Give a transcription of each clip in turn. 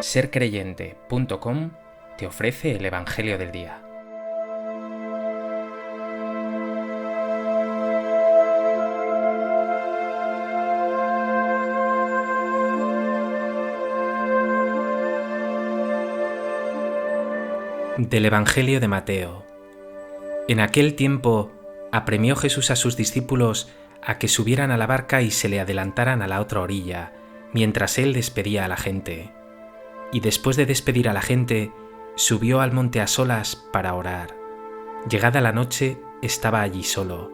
Sercreyente.com te ofrece el Evangelio del Día. Del Evangelio de Mateo. En aquel tiempo apremió Jesús a sus discípulos a que subieran a la barca y se le adelantaran a la otra orilla, mientras él despedía a la gente. Y después de despedir a la gente, subió al monte a solas para orar. Llegada la noche, estaba allí solo.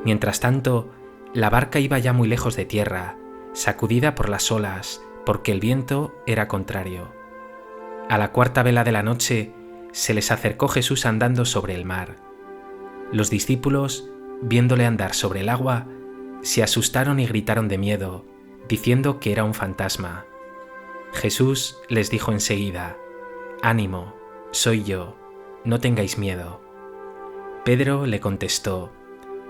Mientras tanto, la barca iba ya muy lejos de tierra, sacudida por las olas, porque el viento era contrario. A la cuarta vela de la noche, se les acercó Jesús andando sobre el mar. Los discípulos, viéndole andar sobre el agua, se asustaron y gritaron de miedo, diciendo que era un fantasma. Jesús les dijo enseguida: «Ánimo, soy yo, no tengáis miedo». Pedro le contestó: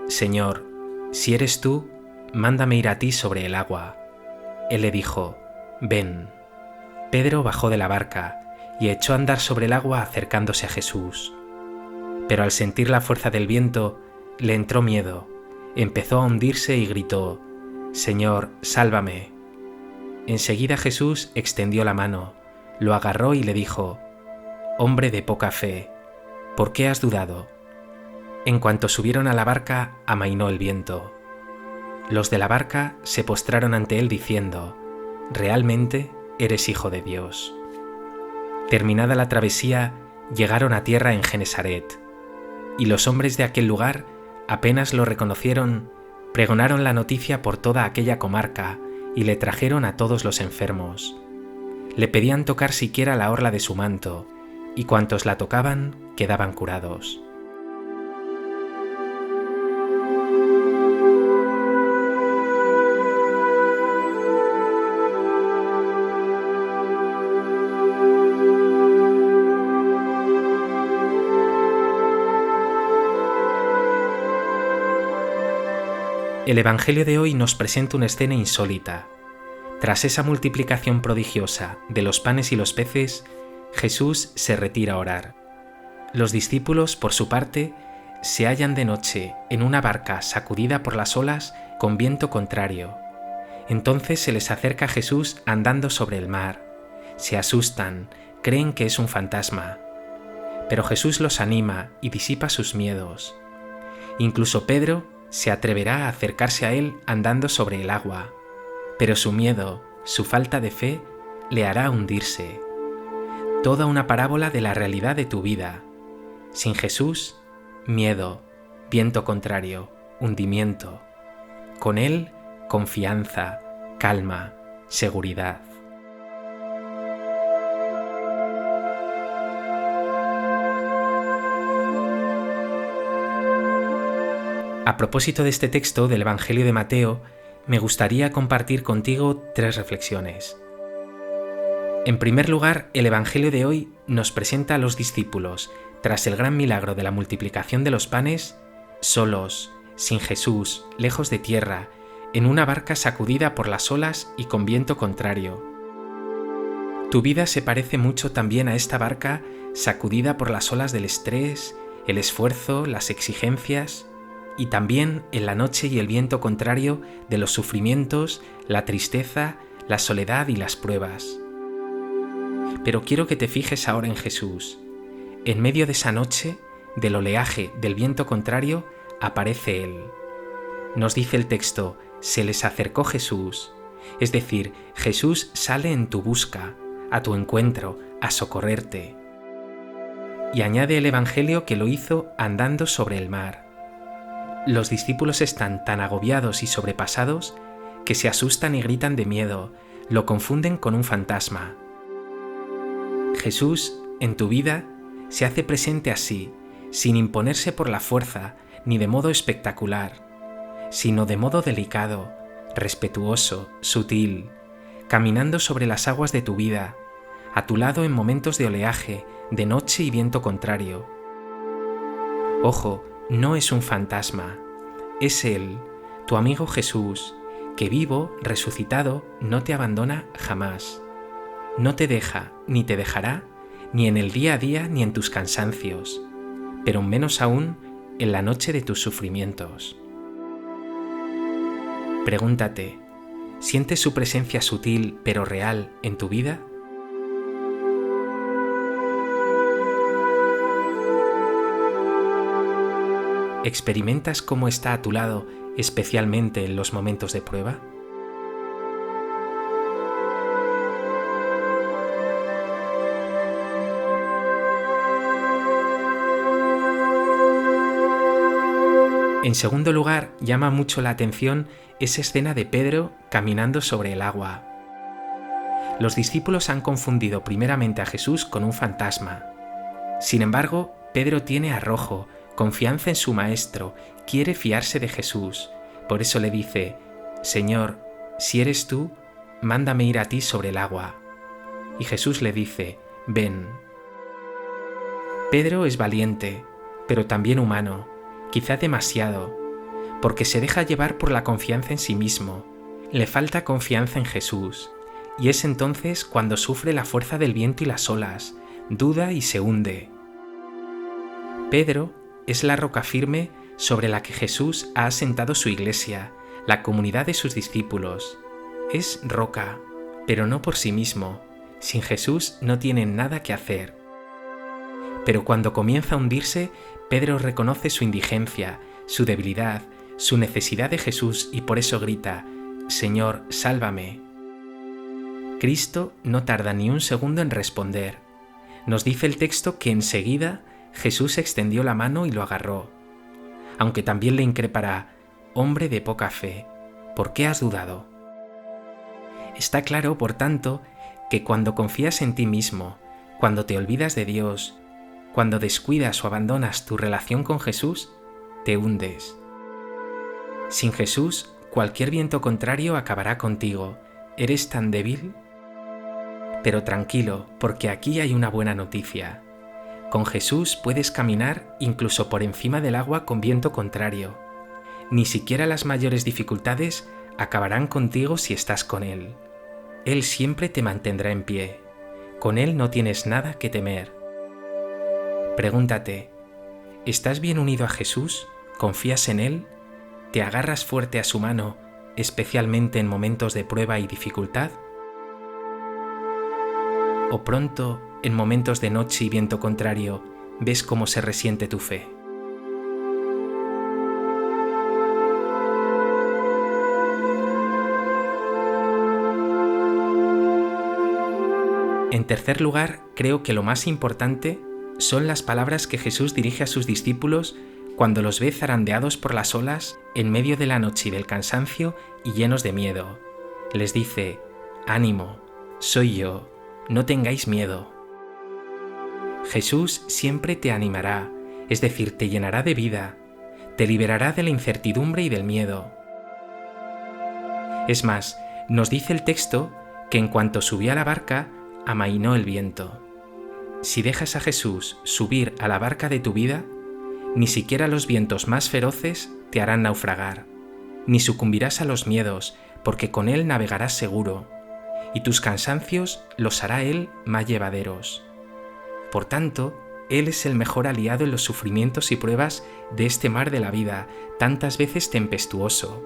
«Señor, si eres tú, mándame ir a ti sobre el agua». Él le dijo: «Ven». Pedro bajó de la barca y echó a andar sobre el agua acercándose a Jesús. Pero al sentir la fuerza del viento, le entró miedo, empezó a hundirse y gritó: «Señor, sálvame». Enseguida Jesús extendió la mano, lo agarró y le dijo: «Hombre de poca fe, ¿por qué has dudado?». En cuanto subieron a la barca, amainó el viento. Los de la barca se postraron ante él diciendo: «Realmente eres Hijo de Dios». Terminada la travesía, llegaron a tierra en Genesaret, y los hombres de aquel lugar, apenas lo reconocieron, pregonaron la noticia por toda aquella comarca y le trajeron a todos los enfermos. Le pedían tocar siquiera la orla de su manto, y cuantos la tocaban quedaban curados. El Evangelio de hoy nos presenta una escena insólita. Tras esa multiplicación prodigiosa de los panes y los peces, Jesús se retira a orar. Los discípulos, por su parte, se hallan de noche en una barca sacudida por las olas con viento contrario. Entonces se les acerca Jesús andando sobre el mar. Se asustan, creen que es un fantasma. Pero Jesús los anima y disipa sus miedos. Incluso Pedro se atreverá a acercarse a él andando sobre el agua, pero su miedo, su falta de fe, le hará hundirse. Toda una parábola de la realidad de tu vida. Sin Jesús, miedo, viento contrario, hundimiento. Con él, confianza, calma, seguridad. A propósito de este texto del Evangelio de Mateo, me gustaría compartir contigo 3 reflexiones. En primer lugar, el Evangelio de hoy nos presenta a los discípulos, tras el gran milagro de la multiplicación de los panes, solos, sin Jesús, lejos de tierra, en una barca sacudida por las olas y con viento contrario. Tu vida se parece mucho también a esta barca sacudida por las olas del estrés, el esfuerzo, las exigencias, y también en la noche y el viento contrario de los sufrimientos, la tristeza, la soledad y las pruebas. Pero quiero que te fijes ahora en Jesús. En medio de esa noche, del oleaje, del viento contrario, aparece Él. Nos dice el texto: se les acercó Jesús, es decir, Jesús sale en tu busca, a tu encuentro, a socorrerte. Y añade el Evangelio que lo hizo andando sobre el mar. Los discípulos están tan agobiados y sobrepasados que se asustan y gritan de miedo, lo confunden con un fantasma. Jesús, en tu vida, se hace presente así, sin imponerse por la fuerza ni de modo espectacular, sino de modo delicado, respetuoso, sutil, caminando sobre las aguas de tu vida, a tu lado en momentos de oleaje, de noche y viento contrario. Ojo, no es un fantasma, es Él, tu amigo Jesús, que vivo, resucitado, no te abandona jamás. No te deja ni te dejará, ni en el día a día ni en tus cansancios, pero menos aún en la noche de tus sufrimientos. Pregúntate, ¿sientes su presencia sutil pero real en tu vida? ¿Experimentas cómo está a tu lado, especialmente en los momentos de prueba? En segundo lugar, llama mucho la atención esa escena de Pedro caminando sobre el agua. Los discípulos han confundido primeramente a Jesús con un fantasma. Sin embargo, Pedro tiene arrojo, confianza en su maestro, quiere fiarse de Jesús. Por eso le dice: Señor, si eres tú, mándame ir a ti sobre el agua. Y Jesús le dice: ven. Pedro es valiente, pero también humano, quizá demasiado, porque se deja llevar por la confianza en sí mismo. Le falta confianza en Jesús, y es entonces cuando sufre la fuerza del viento y las olas, duda y se hunde. Pedro es la roca firme sobre la que Jesús ha asentado su iglesia, la comunidad de sus discípulos. Es roca, pero no por sí mismo. Sin Jesús no tiene nada que hacer. Pero cuando comienza a hundirse, Pedro reconoce su indigencia, su debilidad, su necesidad de Jesús y por eso grita: Señor, sálvame. Cristo no tarda ni un segundo en responder. Nos dice el texto que enseguida Jesús extendió la mano y lo agarró. Aunque también le increpará: hombre de poca fe, ¿por qué has dudado? Está claro, por tanto, que cuando confías en ti mismo, cuando te olvidas de Dios, cuando descuidas o abandonas tu relación con Jesús, te hundes. Sin Jesús, cualquier viento contrario acabará contigo. ¿Eres tan débil? Pero tranquilo, porque aquí hay una buena noticia. Con Jesús puedes caminar incluso por encima del agua con viento contrario. Ni siquiera las mayores dificultades acabarán contigo si estás con Él. Él siempre te mantendrá en pie. Con Él no tienes nada que temer. Pregúntate, ¿estás bien unido a Jesús? ¿Confías en Él? ¿Te agarras fuerte a su mano, especialmente en momentos de prueba y dificultad? ¿O pronto, en momentos de noche y viento contrario, ves cómo se resiente tu fe? En tercer lugar, creo que lo más importante son las palabras que Jesús dirige a sus discípulos cuando los ve zarandeados por las olas en medio de la noche y del cansancio y llenos de miedo. Les dice: ánimo, soy yo, no tengáis miedo. Jesús siempre te animará, es decir, te llenará de vida, te liberará de la incertidumbre y del miedo. Es más, nos dice el texto que en cuanto subió a la barca, amainó el viento. Si dejas a Jesús subir a la barca de tu vida, ni siquiera los vientos más feroces te harán naufragar, ni sucumbirás a los miedos, porque con Él navegarás seguro, y tus cansancios los hará Él más llevaderos. Por tanto, Él es el mejor aliado en los sufrimientos y pruebas de este mar de la vida, tantas veces tempestuoso.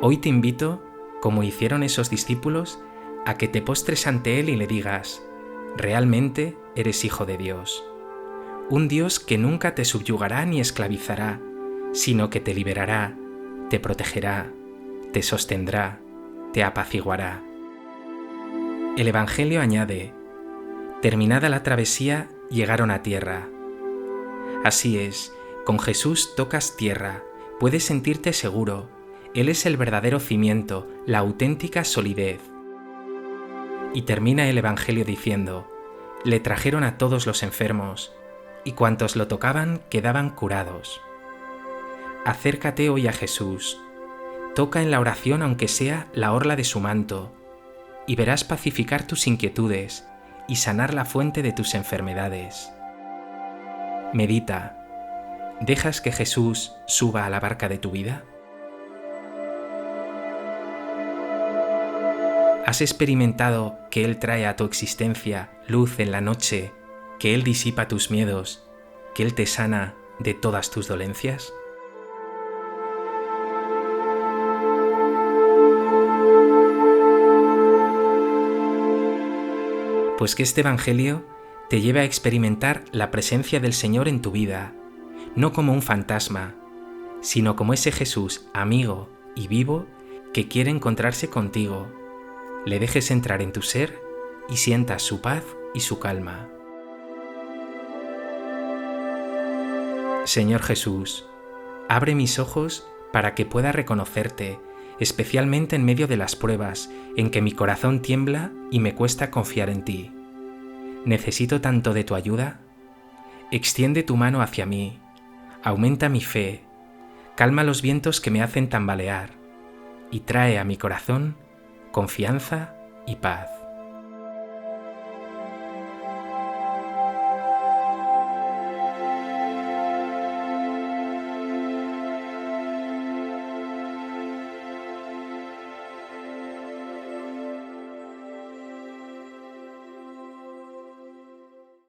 Hoy te invito, como hicieron esos discípulos, a que te postres ante Él y le digas: realmente eres hijo de Dios. Un Dios que nunca te subyugará ni esclavizará, sino que te liberará, te protegerá, te sostendrá, te apaciguará. El Evangelio añade: terminada la travesía, llegaron a tierra. Así es, con Jesús tocas tierra, puedes sentirte seguro. Él es el verdadero cimiento, la auténtica solidez. Y termina el Evangelio diciendo: le trajeron a todos los enfermos, y cuantos lo tocaban quedaban curados. Acércate hoy a Jesús, toca en la oración aunque sea la orla de su manto, y verás pacificar tus inquietudes y sanar la fuente de tus enfermedades. Medita, ¿dejas que Jesús suba a la barca de tu vida? ¿Has experimentado que Él trae a tu existencia luz en la noche, que Él disipa tus miedos, que Él te sana de todas tus dolencias? Pues que este Evangelio te lleve a experimentar la presencia del Señor en tu vida, no como un fantasma, sino como ese Jesús amigo y vivo que quiere encontrarse contigo. Le dejes entrar en tu ser y sientas su paz y su calma. Señor Jesús, abre mis ojos para que pueda reconocerte, especialmente en medio de las pruebas en que mi corazón tiembla y me cuesta confiar en ti. ¿Necesito tanto de tu ayuda? Extiende tu mano hacia mí, aumenta mi fe, calma los vientos que me hacen tambalear y trae a mi corazón confianza y paz.